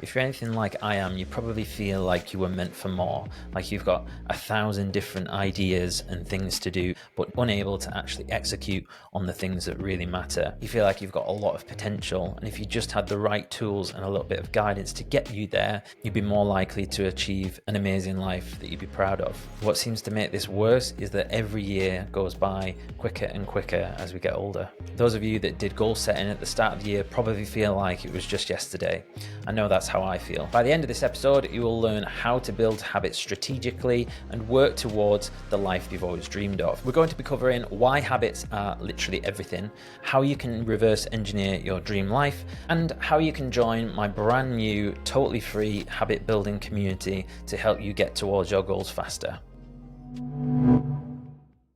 If you're anything like I am, you probably feel like you were meant for more, like you've got 1,000 different ideas and things to do, but unable to actually execute on the things that really matter. You feel like you've got a lot of potential, and if you just had the right tools and a little bit of guidance to get you there, you'd be more likely to achieve an amazing life that you'd be proud of. What seems to make this worse is that every year goes by quicker and quicker as we get older. Those of you that did goal setting at the start of the year probably feel like it was just yesterday. I know that's how I feel. By the end of this episode, you will learn how to build habits strategically and work towards the life you've always dreamed of. We're going to be covering why habits are literally everything, how you can reverse engineer your dream life, and how you can join my brand new, totally free habit building community to help you get towards your goals faster.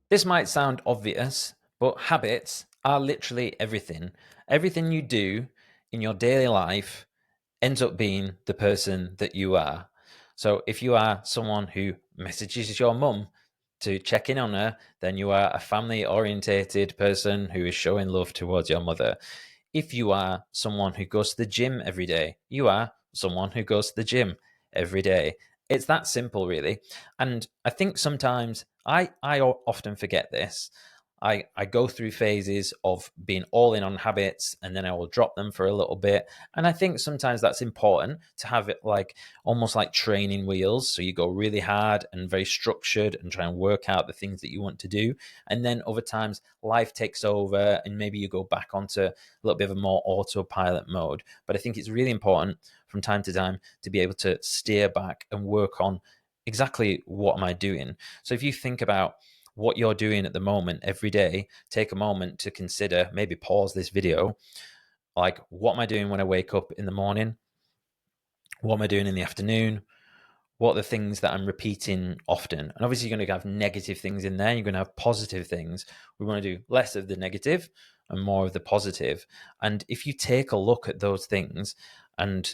This might sound obvious, but habits are literally everything. Everything you do in your daily life ends up being the person that you are. So if you are someone who messages your mum to check in on her, then you are a family orientated person who is showing love towards your mother. If you are someone who goes to the gym every day, you are someone who goes to the gym every day. It's that simple, really. And I think sometimes I often forget this. I go through phases of being all in on habits, and then I will drop them for a little bit. And I think sometimes that's important to have it like almost like training wheels. So you go really hard and very structured and try and work out the things that you want to do. And then over times, life takes over and maybe you go back onto a little bit of a more autopilot mode. But I think it's really important from time to time to be able to steer back and work on exactly what am I doing. So if you think about what you're doing at the moment every day, take a moment to consider, maybe pause this video, like what am I doing when I wake up in the morning? What am I doing in the afternoon? What are the things that I'm repeating often? And obviously, you're going to have negative things in there. You're going to have positive things. We want to do less of the negative and more of the positive. And if you take a look at those things and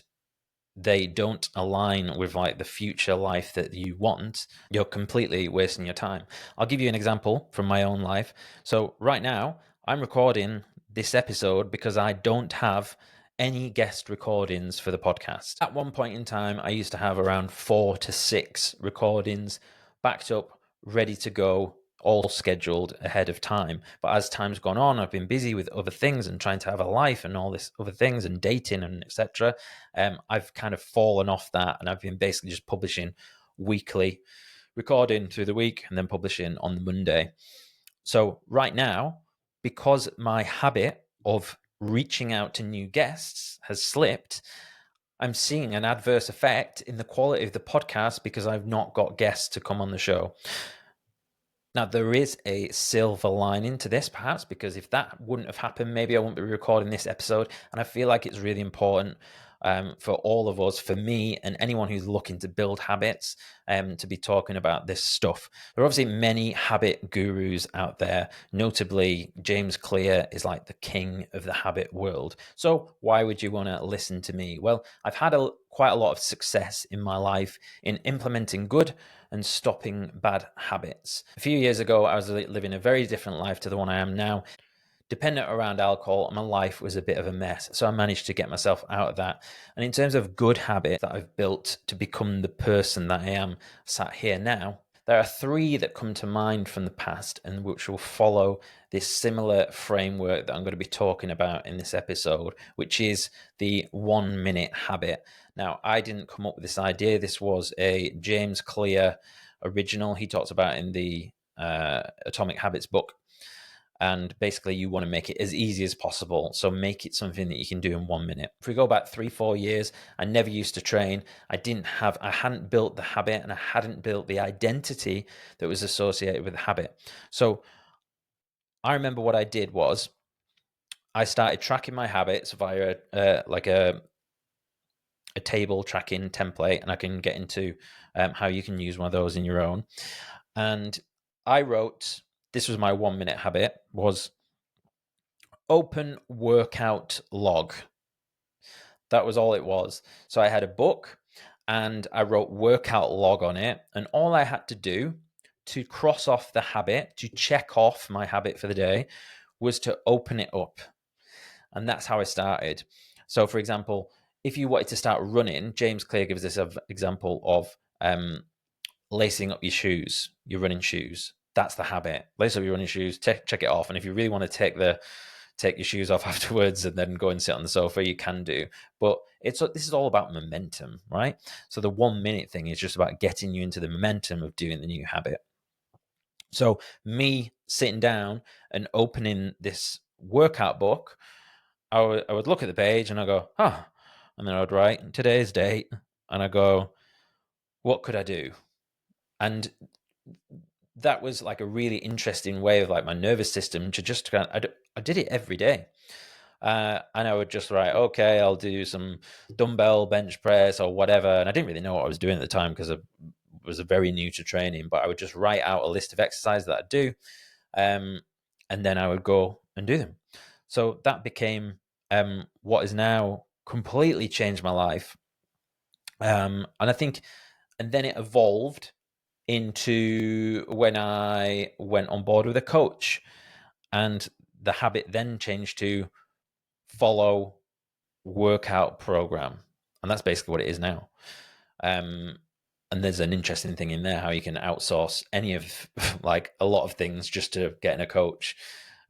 they don't align with like the future life that you want, you're completely wasting your time. I'll give you an example from my own life. So right now, I'm recording this episode because I don't have any guest recordings for the podcast. At one point in time, I used to have around 4 to 6 recordings backed up, ready to go, all scheduled ahead of time. But as time's gone on, I've been busy with other things and trying to have a life and all this other things and dating and etc. I've kind of fallen off that, and I've been basically just publishing weekly, recording through the week and then publishing on the Monday. So right now, because my habit of reaching out to new guests has slipped, I'm seeing an adverse effect in the quality of the podcast because I've not got guests to come on the show. Now, there is a silver lining to this, perhaps, because if that wouldn't have happened, maybe I wouldn't be recording this episode. And I feel like it's really important for all of us, for me and anyone who's looking to build habits, to be talking about this stuff. There are obviously many habit gurus out there. Notably, James Clear is like the king of the habit world. So why would you want to listen to me? Well, I've had quite a lot of success in my life in implementing good and stopping bad habits. A few years ago, I was living a very different life to the one I am now. Dependent around alcohol, my life was a bit of a mess. So I managed to get myself out of that. And in terms of good habits that I've built to become the person that I am sat here now, there are 3 that come to mind from the past and which will follow this similar framework that I'm going to be talking about in this episode, which is the 1-minute habit. Now, I didn't come up with this idea. This was a James Clear original. He talks about in the Atomic Habits book. And basically, you want to make it as easy as possible. So make it something that you can do in 1 minute. If we go back 3-4 years, I never used to train. I hadn't built the habit, and I hadn't built the identity that was associated with the habit. So I remember what I did was I started tracking my habits via a table tracking template, and I can get into how you can use one of those in your own. And I wrote, this was my 1-minute habit, was open workout log. That was all it was. So I had a book and I wrote workout log on it. And all I had to do to cross off the habit, to check off my habit for the day, was to open it up. And that's how I started. So, for example, if you wanted to start running, James Clear gives this example of lacing up your shoes, your running shoes. That's the habit. Lace up your running shoes, check it off. And if you really want to take your shoes off afterwards and then go and sit on the sofa, you can do. But this is all about momentum, right? So the 1 minute thing is just about getting you into the momentum of doing the new habit. So me sitting down and opening this workout book, I would look at the page and I go, and then I would write today's date, and I go, what could I do? And that was like a really interesting way of like my nervous system to just kind of, I did it every day. And I would just write, okay, I'll do some dumbbell bench press or whatever. And I didn't really know what I was doing at the time because I was very new to training, but I would just write out a list of exercises that I'd do. And then I would go and do them. So that became what has now completely changed my life. And I think, and then it evolved into when I went on board with a coach, and the habit then changed to follow workout program, and that's basically what it is now. And there's an interesting thing in there how you can outsource any of like a lot of things just to getting a coach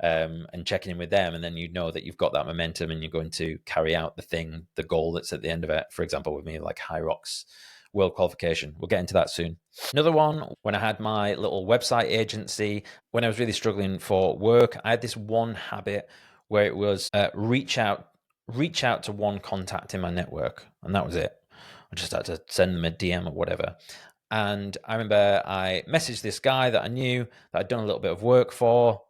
and checking in with them, and then you know that you've got that momentum and you're going to carry out the goal that's at the end of it. For example, with me, like High Rocks World Qualification. We'll get into that soon. Another one, when I had my little website agency, when I was really struggling for work, I had this one habit where it was reach out to one contact in my network, and that was it. I just had to send them a DM or whatever. And I remember I messaged this guy that I knew that I'd done a little bit of work for,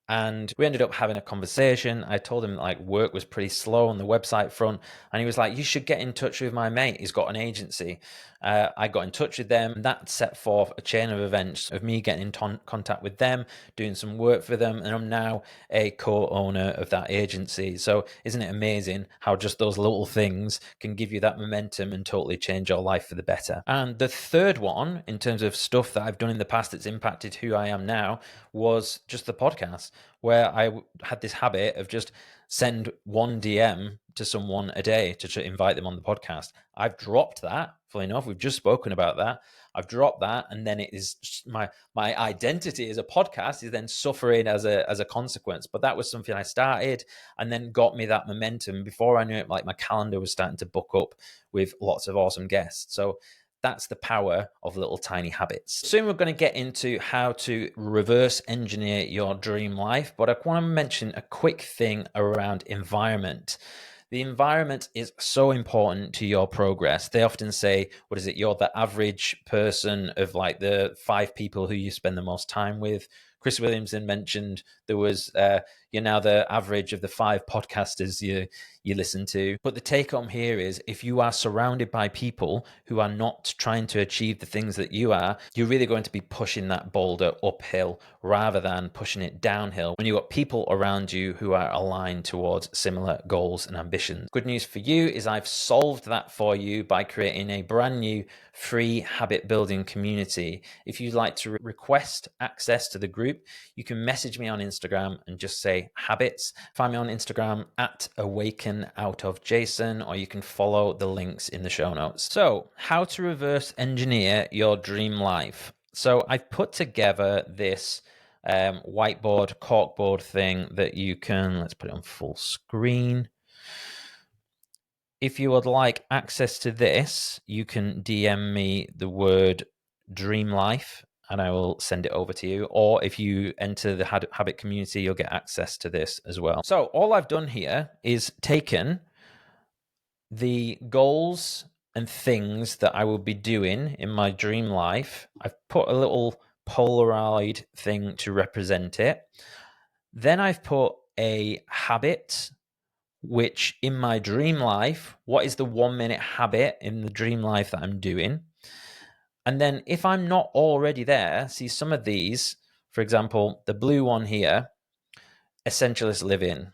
and we ended up having a conversation. I told him like work was pretty slow on the website front, and he was like, you should get in touch with my mate. He's got an agency. I got in touch with them, and that set forth a chain of events of me getting in contact with them, doing some work for them, and I'm now a co-owner of that agency. So isn't it amazing how just those little things can give you that momentum and totally change your life for the better? And the third one, in terms of stuff that I've done in the past that's impacted who I am now, was just the podcast, where I had this habit of just send one DM to someone a day to invite them on the podcast. I've dropped that, fully enough. We've just spoken about that. I've dropped that, and then it is my identity as a podcast is then suffering as a consequence. But that was something I started and then got me that momentum. Before I knew it, like my calendar was starting to book up with lots of awesome guests. So that's the power of little tiny habits. Soon we're going to get into how to reverse engineer your dream life, but I want to mention a quick thing around environment. The environment is so important to your progress. They often say, what is it? You're the average person of like the 5 people who you spend the most time with. Chris Williamson mentioned there was you're now the average of the 5 podcasters you listen to. But the take home here is, if you are surrounded by people who are not trying to achieve the things that you are, you're really going to be pushing that boulder uphill rather than pushing it downhill when you've got people around you who are aligned towards similar goals and ambitions. Good news for you is I've solved that for you by creating a brand new free habit building community. If you'd like to request access to the group, you can message me on Instagram and just say habits. Find me on Instagram at awakenOutOfJason, or you can follow the links in the show notes. So, how to reverse engineer your dream life. So I've put together this whiteboard, corkboard thing that you can, let's put it on full screen. If you would like access to this, you can DM me the word dream life and I will send it over to you. Or if you enter the habit community, you'll get access to this as well. So all I've done here is taken the goals and things that I will be doing in my dream life. I've put a little Polaroid thing to represent it. Then I've put a habit, which in my dream life, what is the 1 minute habit in the dream life that I'm doing? And then if I'm not already there, see some of these, for example, the blue one here, essentialist living.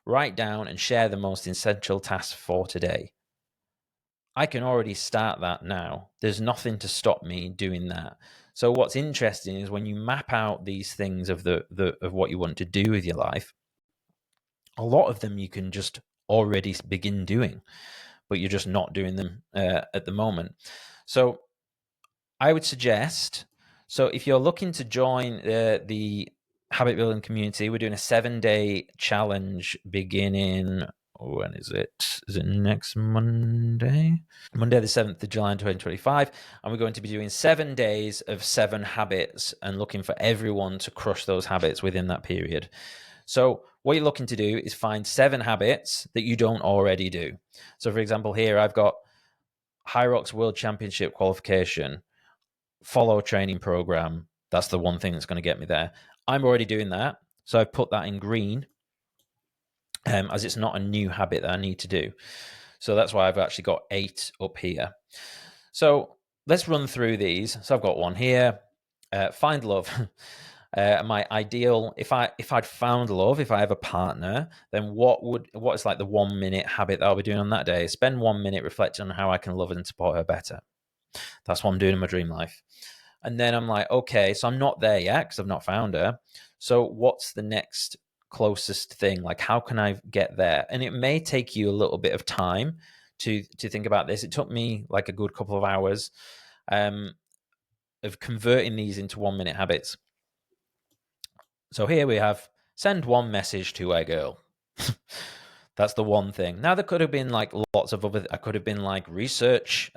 Write down and share the most essential tasks for today. I can already start that now. There's nothing to stop me doing that. So what's interesting is when you map out these things of of what you want to do with your life, a lot of them you can just already begin doing. but you're just not doing them at the moment. So I would suggest, so if you're looking to join the habit building community, we're doing a 7-day challenge beginning, when is it? Is it next Monday? Monday the 7th of July 2025. And we're going to be doing 7 days of 7 habits and looking for everyone to crush those habits within that period. So what you're looking to do is find 7 habits that you don't already do. So for example, here I've got High Rocks World Championship qualification, follow training program. That's the one thing that's going to get me there. I'm already doing that. So I've put that in green as it's not a new habit that I need to do. So that's why I've actually got 8 up here. So let's run through these. So I've got one here. Find love. My ideal, if I'd found love, if I have a partner, then what is like the 1 minute habit that I'll be doing on that day? Spend 1 minute reflecting on how I can love and support her better. That's what I'm doing in my dream life. And then I'm like, okay, so I'm not there yet because I've not found her. So what's the next closest thing? Like, how can I get there? And it may take you a little bit of time to think about this. It took me like a good couple of hours of converting these into 1 minute habits. So here we have send one message to a girl. That's the one thing. Now, there could have been like lots of other, I could have been like research,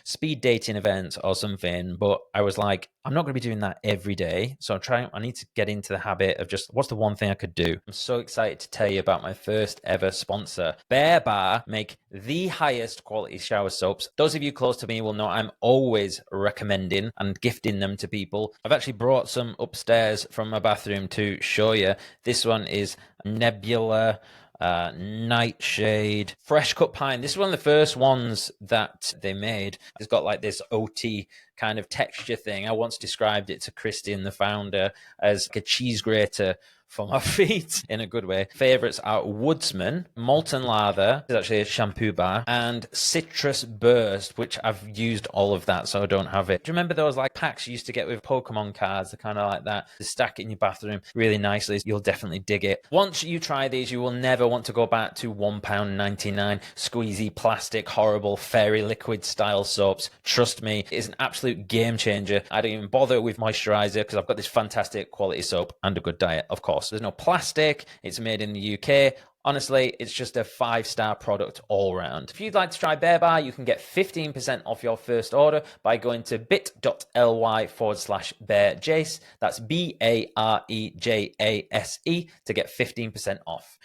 speed dating events or something, but I was like, I'm not going to be doing that every day. So I need to get into the habit of just what's the one thing I could do. I'm so excited to tell you about my first ever sponsor. Bear Bar make the highest quality shower soaps. Those of you close to me will know I'm always recommending and gifting them to people. I've actually brought some upstairs from my bathroom to show you. This one is Nebula Nightshade, Fresh Cut Pine. This is one of the first ones that they made. It's got like this oaty kind of texture thing. I once described it to Christian, the founder, as like a cheese grater for my feet in a good way. Favorites are Woodsman, Molten Lather, is actually a shampoo bar, and Citrus Burst, which I've used all of that, so I don't have it. Do you remember those like packs you used to get with Pokemon cards? They're kind of like that. They stack it in your bathroom really nicely. You'll definitely dig it. Once you try these, you will never want to go back to £1.99 squeezy plastic horrible fairy liquid style soaps. Trust me, it's an absolute game changer. I don't even bother with moisturizer because I've got this fantastic quality soap and a good diet, of course. There's no plastic. It's made in the UK. Honestly, it's just a 5-star product all around. If you'd like to try Bear Bar, you can get 15% off your first order by going to bit.ly/bearjace. That's BAREJASE to get 15% off.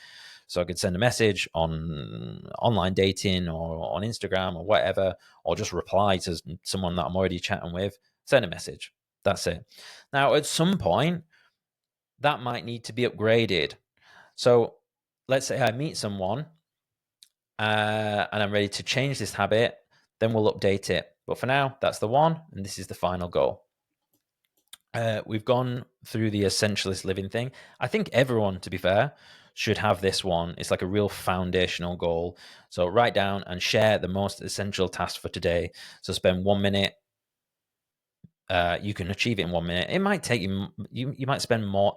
So I could send a message on online dating or on Instagram or whatever, or just reply to someone that I'm already chatting with. Send a message. That's it. Now, at some point, that might need to be upgraded. So let's say I meet someone and I'm ready to change this habit, then we'll update it. But for now, that's the one, and this is the final goal. We've gone through the essentialist living thing. I think everyone, to be fair, should have this one. It's like a real foundational goal. So write down and share the most essential task for today. So spend 1 minute. You can achieve it in 1 minute. It might take you might spend more.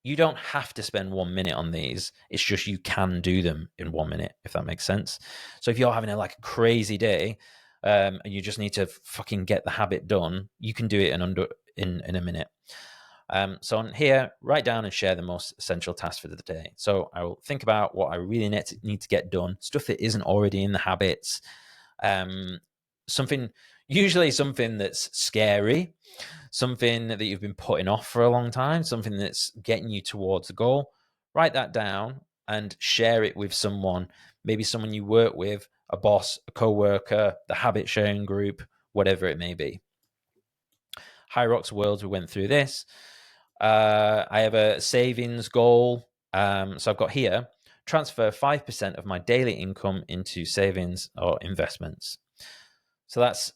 You don't have to spend 1 minute on these. It's just you can do them in 1 minute, if that makes sense. So if you're having a crazy day and you just need to fucking get the habit done, you can do it in a minute. So on here, write down and share the most essential task for the day. So I will think about what I really need to get done, stuff that isn't already in the habits, usually something that's scary, something that you've been putting off for a long time, something that's getting you towards the goal. Write that down and share it with someone, maybe someone you work with, a boss, a co-worker, the habit sharing group, whatever it may be. High Rocks Worlds, we went through this. I have a savings goal. So I've got here, transfer 5% of my daily income into savings or investments. So that's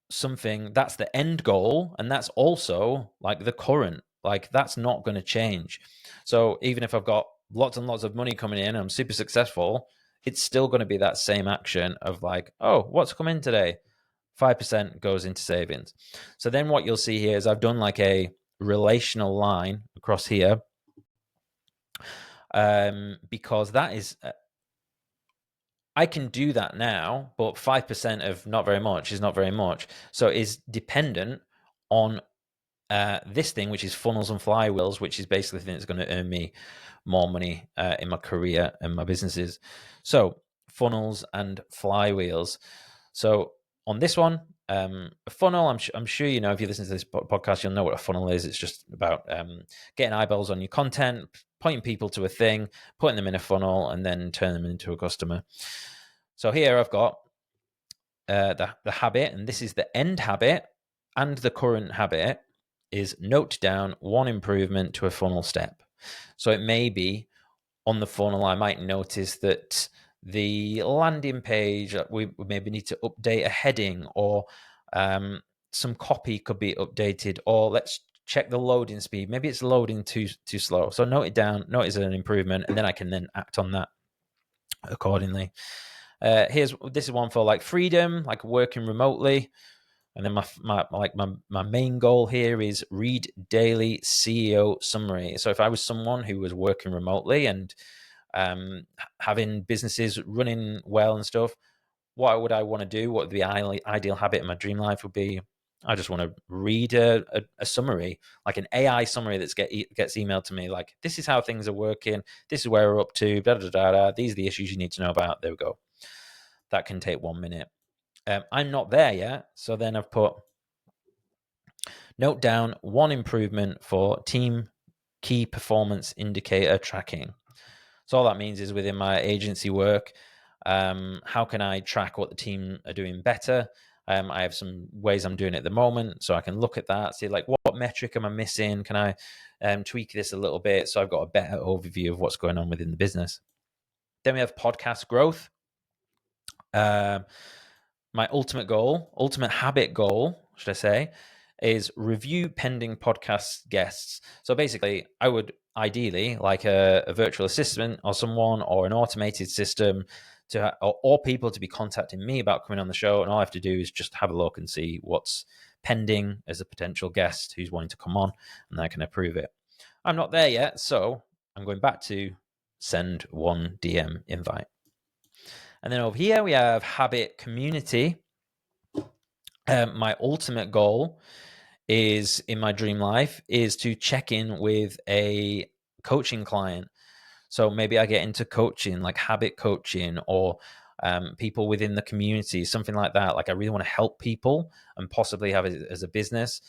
the end goal. And that's also like the current, that's not going to change. So even if I've got lots and lots of money coming in and I'm super successful, it's still going to be that same action of oh, what's come in today? 5% goes into savings. So then what you'll see here is I've done a relational line across here because that is I can do that now, but 5% of not very much is not very much. So it's dependent on this thing, which is funnels and flywheels, which is basically the thing that's going to earn me more money in my career and my businesses. So funnels and flywheels. So on this one, a funnel, I'm sure you know, if you listen to this podcast, you'll know what a funnel is. It's just about getting eyeballs on your content, pointing people to a thing, putting them in a funnel, and then turn them into a customer. So here I've got the habit, and this is the end habit, and the current habit is note down one improvement to a funnel step. So it may be on the funnel, I might notice that the landing page, we maybe need to update a heading, or some copy could be updated, or let's check the loading speed. Maybe it's loading too slow. So note it down, note it's an improvement, and then I can then act on that accordingly. This is one for like freedom, like working remotely. And then my main goal here is read daily CEO summary. So if I was someone who was working remotely and having businesses running well and stuff, what would I want to do? What the ideal habit in my dream life would be? I just want to read a summary, like an AI summary that gets emailed to me. Like, this is how things are working. This is where we're up to. Da, da, da, da. These are the issues you need to know about. There we go. That can take 1 minute. I'm not there yet. So then I've put note down one improvement for team key performance indicator tracking. So all that means is within my agency work, how can I track what the team are doing better? I have some ways I'm doing it at the moment, so I can look at that, see like what metric am I missing? Can I tweak this a little bit so I've got a better overview of what's going on within the business? Then we have podcast growth. My ultimate habit goal, should I say, is review pending podcast guests. So basically, I would ideally like a virtual assistant or someone or an automated system or people to be contacting me about coming on the show. And all I have to do is just have a look and see what's pending as a potential guest who's wanting to come on, and I can approve it. I'm not there yet, so I'm going back to send one DM invite. And then over here, we have habit community. My ultimate goal is in my dream life is to check in with a coaching client. So maybe I get into coaching, like habit coaching, or people within the community, something like that. Like I really want to help people and possibly have it as a business.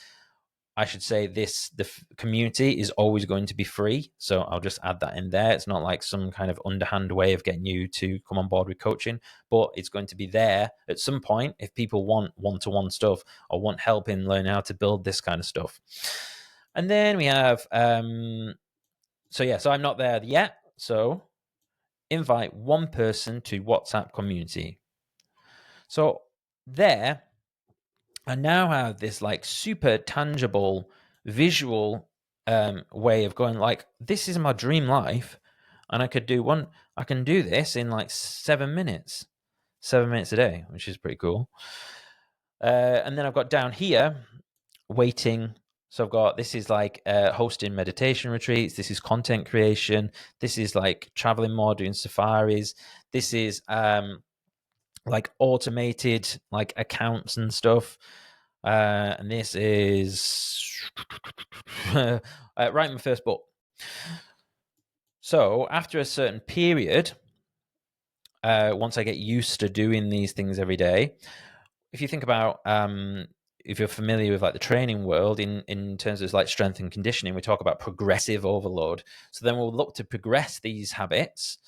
I should say the community is always going to be free. So I'll just add that in there. It's not like some kind of underhand way of getting you to come on board with coaching, but it's going to be there at some point if people want one-to-one stuff or want help in learning how to build this kind of stuff. And then we have, so I'm not there yet. So invite one person to WhatsApp community. So there, I now have this like super tangible visual way of going like, this is my dream life, and I can do this in like 7 minutes a day, which is pretty cool. And then I've got down here waiting. So I've got, this is like hosting meditation retreats, this is content creation, this is like traveling more, doing safaris, this is like automated like accounts and stuff. And this is writing my first book. So after a certain period, once I get used to doing these things every day, if you think about if you're familiar with like the training world in terms of like strength and conditioning, we talk about progressive overload. So then we'll look to progress these habits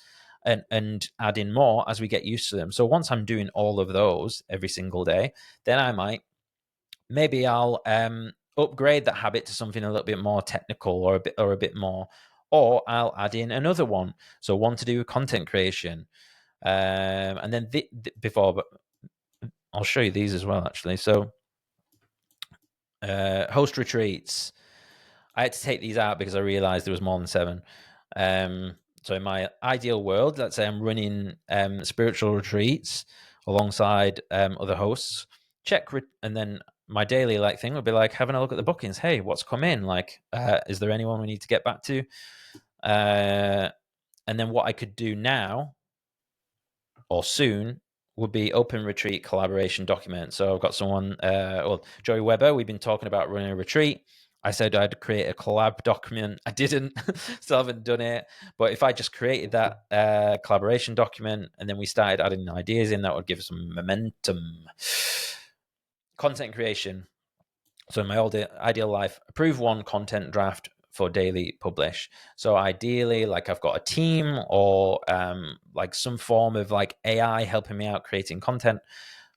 and add in more as we get used to them. So once I'm doing all of those every single day, then I'll upgrade that habit to something a little bit more technical or a bit more, or I'll add in another one. So one to do with content creation, and then but I'll show you these as well actually. So host retreats. I had to take these out because I realized there was more than 7. So in my ideal world, let's say I'm running spiritual retreats alongside other hosts. And then my daily like thing would be like having a look at the bookings. Hey, what's come in? Like, is there anyone we need to get back to? And then what I could do now or soon would be open retreat collaboration document. So I've got someone, Joey Weber, we've been talking about running a retreat. I said I'd create a collab document. I didn't, still haven't done it. But if I just created that collaboration document and then we started adding ideas in, that would give some momentum. Content creation. So in my ideal life, approve one content draft for daily publish. So ideally, like I've got a team or like some form of like AI helping me out creating content,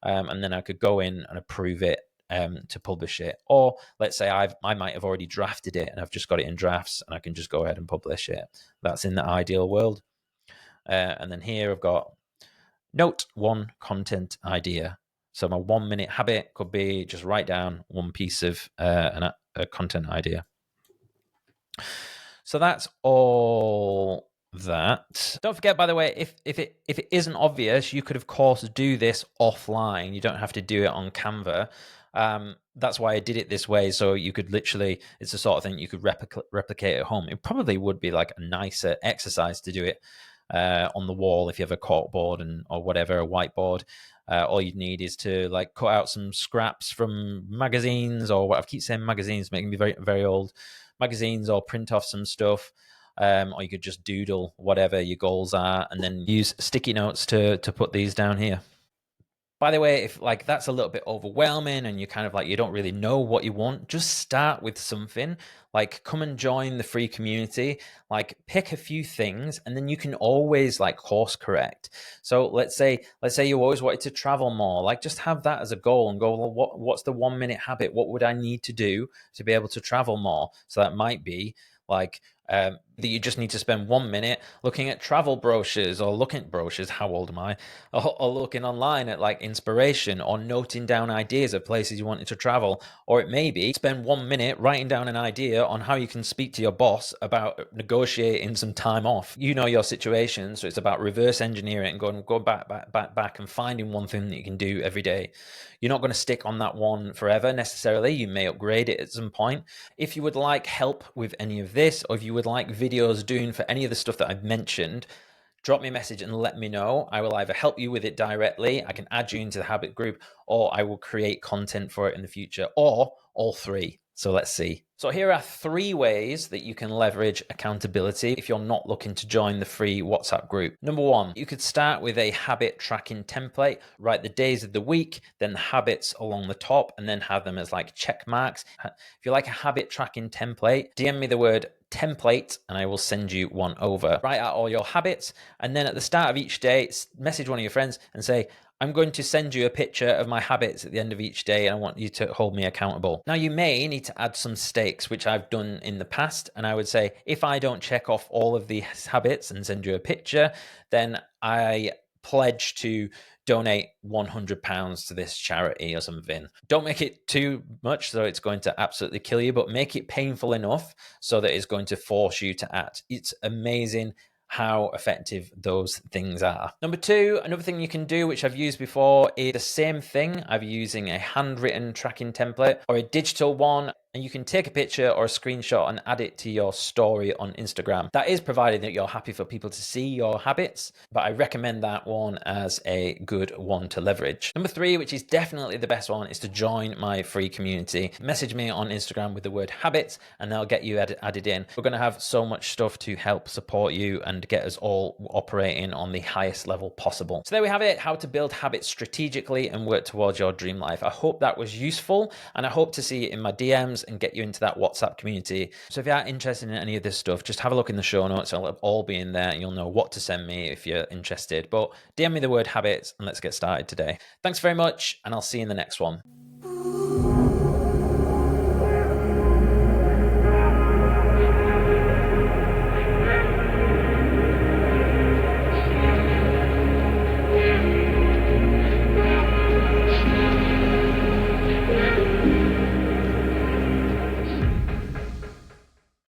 and then I could go in and approve it to publish it. Or let's say I might have already drafted it and I've just got it in drafts and I can just go ahead and publish it. That's in the ideal world. And then here I've got note one content idea. So my 1 minute habit could be just write down one piece of a content idea. So that's all that. Don't forget, by the way, if it isn't obvious, you could of course do this offline. You don't have to do it on Canva. That's why I did it this way. So you could literally, it's the sort of thing you could replicate at home. It probably would be like a nicer exercise to do it on the wall if you have a corkboard or whatever, a whiteboard. All you'd need is to like cut out some scraps from magazines or what I keep saying magazines, making me very, very old. Magazines, or print off some stuff, or you could just doodle whatever your goals are and then use sticky notes to put these down here. By the way, if like that's a little bit overwhelming and you kind of like you don't really know what you want, just start with something. Like come and join the free community, like pick a few things and then you can always like course correct. So let's say you always wanted to travel more, like just have that as a goal and go, well, what's the 1 minute habit? What would I need to do to be able to travel more? So that might be like that you just need to spend 1 minute looking at travel brochures or looking at brochures. How old am I? Or looking online at like inspiration or noting down ideas of places you wanted to travel. Or it may be spend 1 minute writing down an idea on how you can speak to your boss about negotiating some time off. You know your situation, so it's about reverse engineering and going back and finding one thing that you can do every day. You're not going to stick on that one forever necessarily. You may upgrade it at some point. If you would like help with any of this, or if you would like videos doing for any of the stuff that I've mentioned, drop me a message and let me know. I will either help you with it directly, I can add you into the habit group, or I will create content for it in the future, or all three. So let's see. So here are 3 ways that you can leverage accountability if you're not looking to join the free WhatsApp group. Number 1, you could start with a habit tracking template, write the days of the week, then the habits along the top, and then have them as like check marks. If you like a habit tracking template, DM me the word template and I will send you one over. Write out all your habits, and then at the start of each day, message one of your friends and say, I'm going to send you a picture of my habits at the end of each day and I want you to hold me accountable. Now you may need to add some stakes, which I've done in the past. And I would say, if I don't check off all of the habits and send you a picture, then I pledge to donate £100 to this charity or something. Don't make it too much so it's going to absolutely kill you, but make it painful enough so that it's going to force you to act. It's amazing how effective those things are. Number 2, another thing you can do, which I've used before, is the same thing. I'm using a handwritten tracking template or a digital one, and you can take a picture or a screenshot and add it to your story on Instagram. That is provided that you're happy for people to see your habits, but I recommend that one as a good one to leverage. Number 3, which is definitely the best one, is to join my free community. Message me on Instagram with the word habits and they'll get you added in. We're going to have so much stuff to help support you and get us all operating on the highest level possible. So there we have it, how to build habits strategically and work towards your dream life. I hope that was useful and I hope to see it in my DMs and get you into that WhatsApp community. So if you are interested in any of this stuff, just have a look in the show notes. It'll all be in there and you'll know what to send me if you're interested. But DM me the word habits and let's get started today. Thanks very much and I'll see you in the next one.